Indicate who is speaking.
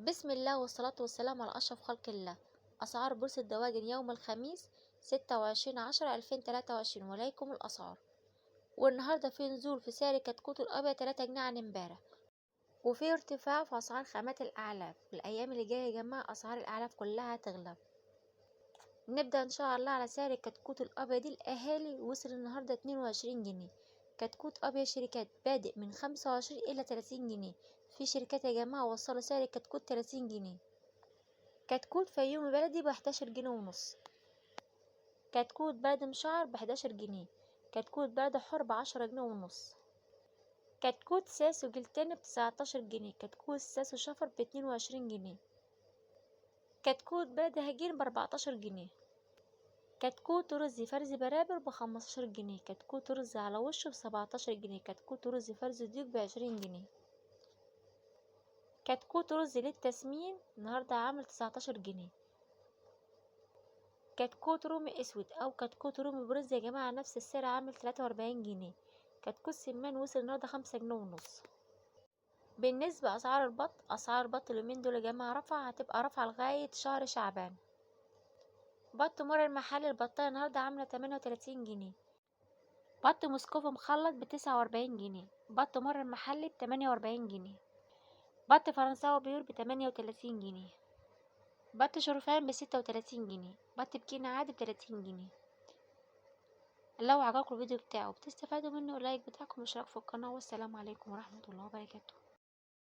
Speaker 1: بسم الله والصلاة والسلام على أشرف خلق الله. أسعار بورصة دواجن يوم الخميس 26/10/2023 وليكم الأسعار. والنهاردة في نزول في سعر كتكوت الأبيض 3 جنيه عن امبارح، وفي ارتفاع في أسعار خامات الأعلاف. الأيام اللي جاية يا جماعة أسعار الأعلاف كلها هتغلى. نبدأ إن شاء الله على سعر الكتكوت الأبيض الأهالي، وصل النهاردة 22 جنيه. كتكوت أبيض شركات بادئ من 25 إلى 30 جنيه. في شركات يا جماعة وصلوا سعر الكتكوت 30 جنيه. كتكوت فيومي بلدي ب11 جنيه ونص. كتكوت بلدي مشعر ب11 جنيه. كتكوت بلدي حر ب10 جنيه ونص. كتكوت ساسو جلتين ب19 جنيه. كتكوت ساسو شفر ب22 جنيه. كتكوت بلدي هجين ب14 جنيه. كتكوت رز فرزي برابر ب15 جنيه. كتكوت رز على وشه ب17 جنيه. كتكوت رز فرزي ديك ب20 جنيه. كتكوت رز للتسمين النهاردة عامل 19 جنيه. كتكوت رومي اسود او كتكوت رومي برز يا جماعة نفس السعر عامل 43 جنيه. كتكوت سمان وصل النهارده 5 جنيه ونص. بالنسبة اسعار البط اليومين دول يا جماعة هتبقى رافعة لغاية شهر شعبان. بط مر المحل البطاية النهارده عاملة 38 جنيه. بط موسكوفو مخلط ب49 جنيه. بط مر المحلي ب48 جنيه. بط فرنساوي بيور ب38 جنيه. بط شرفان ب36 جنيه. بط بكينة عادي ب30 جنيه. لو عجبكم الفيديو بتاعه بتستفادوا منه، لايك بتاعكم واشتراك في القناة، والسلام عليكم ورحمة الله وبركاته.